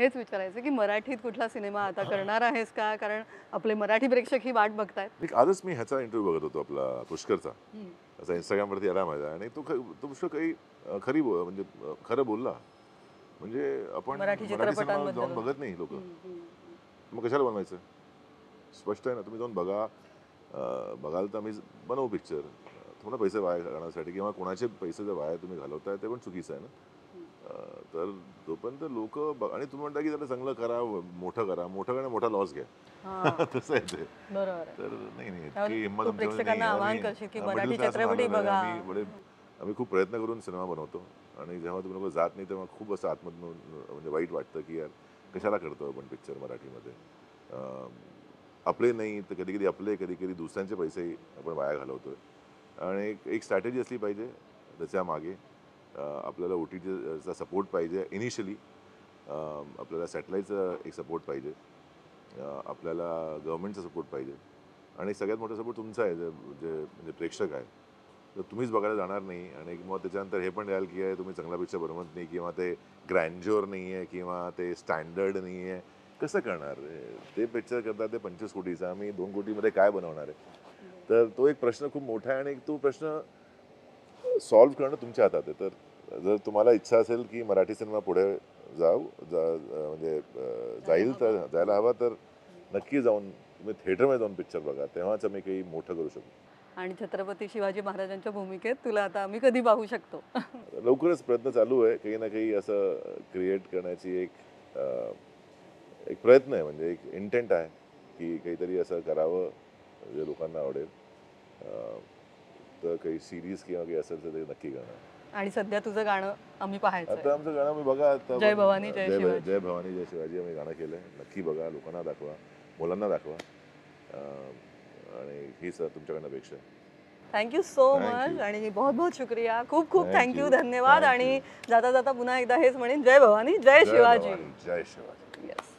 हेच विचारायचं की मराठीत कुठला सिनेमा आता करणार आहेस का? कारण आपले मराठी प्रेक्षक ही वाट बघतायत. आजच मी ह्याचा इंटरव्ह्यू बघत होतो आपला पुष्करचा. हं. असा Instagramवरती आला माझ्या आणि तो पुष्कळ काही म्हणजे खरं बोलला. म्हणजे आपण मराठी मराठी सिनेमा चित्रपटांबद्दल. जाऊन बघत नाही लोकं. हं, हं, हं. मग कशाला बनवायचं? स्पष्ट आहे ना, तुम्ही जाऊन बघा. बघाल तर आम्ही बनवू पिक्चर. थोडे पैसे वाया घालवण्यासाठी किंवा कोणाचे पैसे जर वाया तुम्ही घालवताय ते पण चुकीचं आहे ना. तर तोपर्यंत लोकं आणि तुम्ही म्हणता की त्याला चांगलं करा, मोठं करा. मोठं करा, मोठा लॉस घ्या. हां. तसं आहे ते. बरोबर आहे. तर नाही त्यामुळे इतकी हिंमत तू आमच्यामध्ये नाही प्रेक्षकांना आहे. आवाहन करशील की मिडल मराठी क्लासमधून चित्रपटही आलेलो आहे. बघा. आम्ही खूप प्रयत्न करून सिनेमा बनवतो आणि जेव्हा तुम्ही लोकं जात नाही तेव्हा खूप असं आतमधून म्हणजे वाईट वाटतं की यार कशाला करतो आपण पिक्चर मराठीमध्ये. आपले नाही तर कधी-कधी आपले, कधी-कधी दुसऱ्यांचे पैसेही आपण वाया घालवतोय. आणि एक स्ट्रॅटेजी असली पाहिजे त्याच्या मागे. आपल्याला OTTचा सपोर्ट पाहिजे इनिशियली. आपल्याला सॅटेलाईटचा एक सपोर्ट पाहिजे. आपल्याला गव्हर्नमेंटचा सपोर्ट पाहिजे आणि सगळ्यात मोठा सपोर्ट तुमचा आहे म्हणजे प्रेक्षक आहे. तर तुम्हीच बघायला जाणार नाही आणि मग त्याच्यानंतर हे पण द्याल की तुम्ही चांगला पिक्चर बनवत नाही किंवा ते ग्रँड्युअर नाही आहे किंवा ते स्टँडर्ड नाही आहे. कसं करणार? ते पिक्चर करतात ते 25 कोटीचा, आम्ही 2 कोटीमध्ये काय बनवणार आहे? तर तो एक प्रश्न खूप मोठा आहे आणि तो प्रश्न सॉल्व्ह करणं तुमच्या हातात आहे. तर जर तुम्हाला इच्छा असेल की मराठी सिनेमा पुढे जाईल तर जायला हवा तर नक्की जाऊन तुम्ही थिएटरमध्ये जाऊन पिक्चर बघा. तेव्हाच आम्ही काही मोठं करू शकू. आणि छत्रपती शिवाजी महाराजांच्या भूमिकेत तुला आता आम्ही कधी पाहू शकतो? लवकरच प्रयत्न चालू आहे. काही ना काही असं क्रिएट करण्याची एक प्रयत्न आहे म्हणजे एक इंटेंट आहे की काहीतरी असं करावं जे लोकांना आवडेल. तर काही सीरीज किंवा काही असेल तर ते नक्की करणार. आणि सध्या तुझं गाणं आम्ही पाहायचं आता आमचं गाणं मी बघा आता जय भवानी जय शिवाजी. जय भवानी जय शिवाजी आम्ही गाणं केलंय. नक्की बघा, लोकांना दाखवा, मुलांना दाखवा. आणि हीच तुमच्याकडनं अपेक्षा आहे. Thank you so Thank much you. आणि बहुत बहुत शुक्रिया. खूप खूप Thank थँक्यू, you. धन्यवाद. Thank आणि you. जाता जाता पुन्हा एकदा हेच म्हणेन, जय भवानी जय शिवाजी. जय शिवाजी. येस.